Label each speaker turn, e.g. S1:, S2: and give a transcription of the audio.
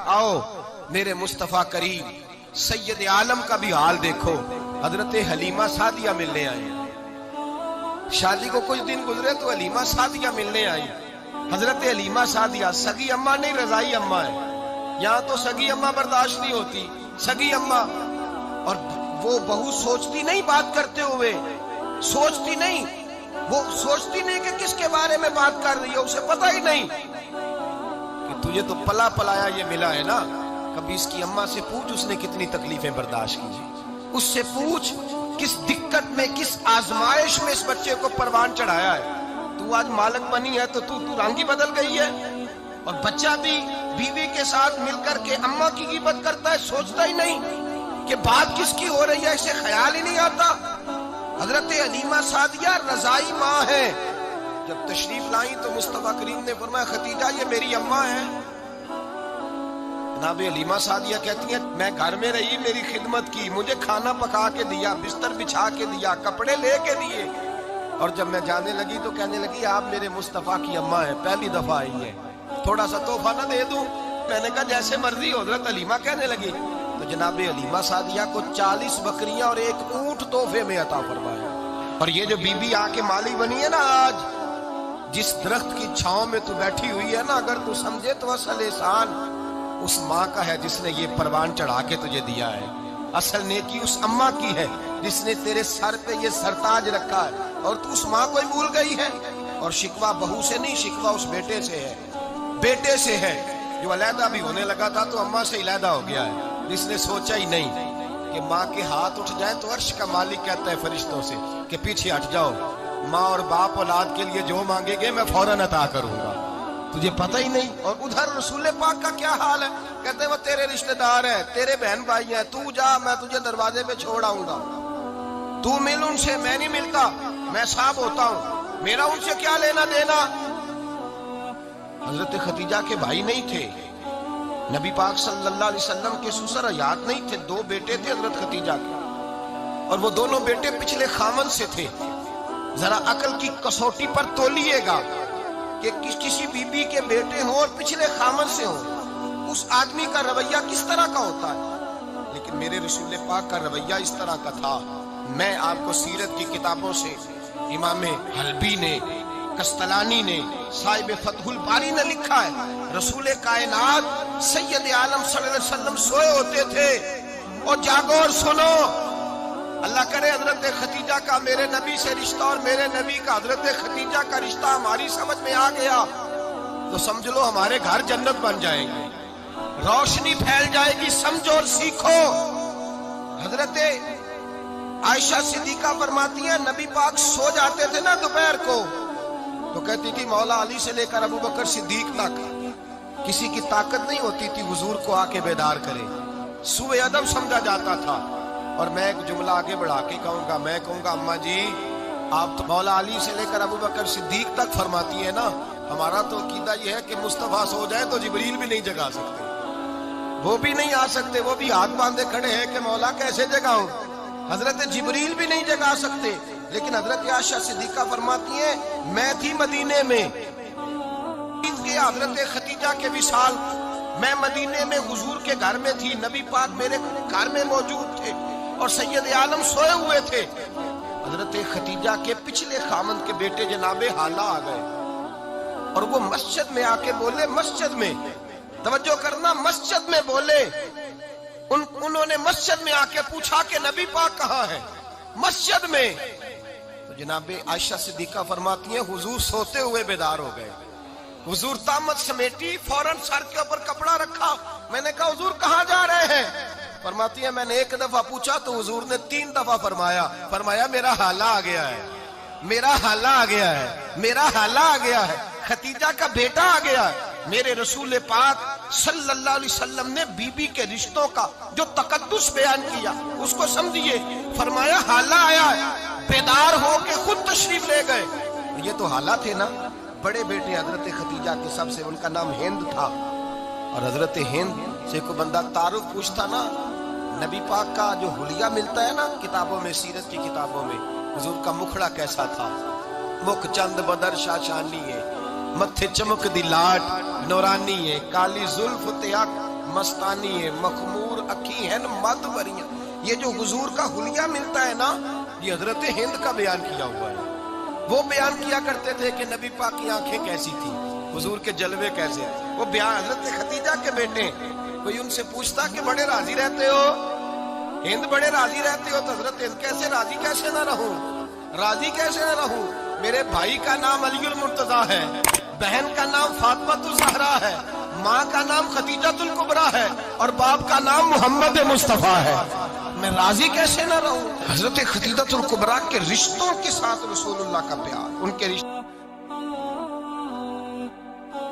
S1: आओ मेरे मुस्तफा करीम सैयद आलम का भी हाल देखो। हजरत हलीमा सादिया मिलने आई। शादी को कुछ दिन गुजरे तो हलीमा सादिया मिलने आई। हजरत हलीमा सादिया सगी अम्मा नहीं, रजाई अम्मा है। यहाँ तो सगी अम्मा बर्दाश्त नहीं होती, सगी अम्मा। और वो बहू सोचती नहीं बात करते हुए, सोचती नहीं, वो सोचती नहीं कि किसके बारे में बात कर रही है, उसे पता ही नहीं कि तुझे तो पला पलाया ये मिला है ना। कभी इसकी अम्मा से पूछ उसने कितनी तकलीफें बर्दाश्त की, उससे पूछ किस दिक्कत में, किस आजमाइश में इस बच्चे को परवान चढ़ाया है। तू आज मालक बनी है तो तू रंग ही बदल गई है। और बच्चा भी बीवी के साथ मिलकर के अम्मा की गिबत करता है, सोचता ही नहीं कि बात किसकी हो रही है, इसे ख्याल ही नहीं आता। हजरत हलीमा सादिया रजाई माँ है। जब तशरीफ लाई तो मुस्तफा करीम ने फरमाया खतीजा ये मेरी अम्मा है। जनाब हलीमा सादिया कहती है मैं घर में रही, मेरी खिदमत की, मुझे खाना पका के दिया, बिस्तर बिछा के दिया, कपड़े ले के दिए। और जब मैं जाने लगी तो कहने लगी आप मेरे मुस्तफा की अम्मा है, पहली दफा आई है, थोड़ा सा तोहफा ना दे दूं। मैंने कहा जैसे मर्जी। हजरत हलीमा कहने लगी तो जनाब हलीमा सादिया को 40 बकरियां और 1 ऊंट तोहफे में अता फरमाया। और ये जो बीबी आके माली बनी है ना, आज जिस दरख्त की छांव में तू बैठी हुई है ना, अगर तू समझे तो असल एहसान उस माँ का है जिसने ये परवान चढ़ा के तुझे दिया है। असल नेकी उस अम्मा की है जिसने तेरे सर पे ये सरताज रखा है, और तू उस माँ को ही भूल गई है। और शिकवा बहू से नहीं, शिकवा उस बेटे से है, बेटे से है जो अलहदा भी होने लगा था तो अम्मा से अलहदा हो गया है, जिसने सोचा ही नहीं कि माँ के हाथ उठ जाए तो अर्श का मालिक कहता है फरिश्तों से कि पीछे हट जाओ, माँ और बाप औलाद के लिए जो मांगेंगे मैं फौरन अता करूंगा। तुझे पता ही नहीं। और उधर रसूल पाक का क्या हाल है, कहते हैं वो तेरे रिश्तेदार है, तेरे बहन भाई हैं, तू जा मैं तुझे दरवाजे पे छोड़ आऊंगा, तू मिल उनसे, मैं नहीं मिलता, मैं साहब होता हूं, मेरा उनसे क्या लेना देना। हजरत खतीजा के भाई नहीं थे, नबी पाक सल्लल्लाहु अलैहि वसल्लम के ससुर हयात नहीं थे, 2 बेटे थे हजरत खतीजा के, और वो दोनों बेटे पिछले खामन से थे। जरा अकल की कसौटी पर तोलिएगा कि किसी बीबी के बेटे हो और पिछले खामन से हो, उस आदमी का रवैया किस तरह का होता है। लेकिन मेरे रसूल पाक का रवैया इस तरह का था। मैं आपको सीरत की किताबों से इमाम हल्बी ने, कस्तलानी ने, साहिब फतहुल बारी ने लिखा है रसूल कायनात सैयद आलम सल्लल्लाहु अलैहि वसल्लम सोए होते थे। और जागो और सुनो, अल्लाह करे हजरत खतीजा का मेरे नबी से रिश्ता और मेरे नबी का हजरत खतीजा का रिश्ता हमारी समझ में आ गया तो समझ लो हमारे घर जन्नत बन जाएंगे, रोशनी फैल जाएगी। समझो और सीखो। हजरत आयशा सिद्दीका फरमाती है नबी पाक सो जाते थे ना दोपहर को तो कहती थी मौला अली से लेकर अबू बकर सिद्दीक तक किसी की ताकत नहीं होती थी हुजूर को आके बेदार करे, सुए अदब समझा जाता था। और मैं एक जुमला आगे बढ़ा के कहूंगा, मैं कहूंगा अम्मा जी आप तो मौला अली से लेकर अबू बकर सिद्दीक तक फरमाती है ना, हमारा तो अकीदा यह है कि मुस्तफा सो जाए तो जिब्रील भी नहीं जगा सकते, वो भी नहीं आ सकते, वो भी हाथ बांधे खड़े हैं कि मौला कैसे जगाऊं। हजरत जिब्रील भी नहीं जगा सकते। लेकिन हजरत आयशा सिद्दीका फरमाती है मैं थी मदीने में, हजरत खतीजा के विसाल, मैं मदीने में हुजूर के घर में थी, नबी पाक मेरे घर में मौजूद थे और सैयद आलम सोए हुए थे। हजरत खतीजा के पिछले खामन के बेटे जनाबे हाला आ गए और वो मस्जिद में आके बोले, मस्जिद में तवज्जो करना, मस्जिद में बोले, उन्होंने मस्जिद में आके पूछा कि नबी पाक कहाँ है, मस्जिद में। तो जनाबे आयशा सिद्दीका फरमाती हैं हुजूर सोते हुए बेदार हो गए। हुजूर तामत समेटी, फौरन सर के ऊपर कपड़ा रखा। मैंने कहा हुजूर कहाँ जा रहे हैं? फरमाती है मैंने 1 दफा पूछा तो हुजूर ने 3 दफा फरमाया मेरा हाला आ गया है, मेरा हाला आ गया है, मेरा हाला आ गया है, खतीजा का बेटा आ गया है। मेरे रसूल पाक सल्लल्लाहु अलैहि वसल्लम ने बीबी के रिश्तों का जो तकद्दुस बयान किया उसको समझिए। फरमाया हाला आया है, बेदार होके खुद तशरीफ ले गए। ये तो हाला थे ना, बड़े बेटे हजरत खतीजा के सबसे, उनका नाम हिंद था। और हजरत हिंद से कोई बंदा तारुफ पूछता ना, नबी पाक का जो हुलिया मिलता है ना किताबों में, सीरत की किताबों में, हुजूर का मुखड़ा कैसा था, मुख चंद बदर शाशानी है, मथे चमक दी लाट नौरानी है, काली जुल्फ ते अख मस्तानी है, मखमूर अखी है मद भरियां। ये जो हुजूर का हुलिया मिलता है ना, ये हजरत हिंद का बयान किया हुआ है। वो बयान किया करते थे कि नबी पाक की आंखें कैसी थी, हुजूर के जलवे कैसे थे। वो बयान हजरत खदीजा के बेटे, कोई उनसे पूछता कि बड़े राजी रहते हो हिंद, बड़े राजी रहते हो, तो हजरत हिंद कैसे राजी कैसे ना रहूं, राजी कैसे ना रहूं। मेरे भाई का नाम अलीउल मुर्तजा है, बहन का नाम फातिमातुल ज़हरा है, माँ का नाम खदीजातुल कुबरा है और बाप का नाम मोहम्मद मुस्तफा है, मैं राजी कैसे ना रहूं। हजरत खदीजातुल कुबरा के रिश्तों के साथ रसूलुल्लाह का प्यार, उनके रिश्ते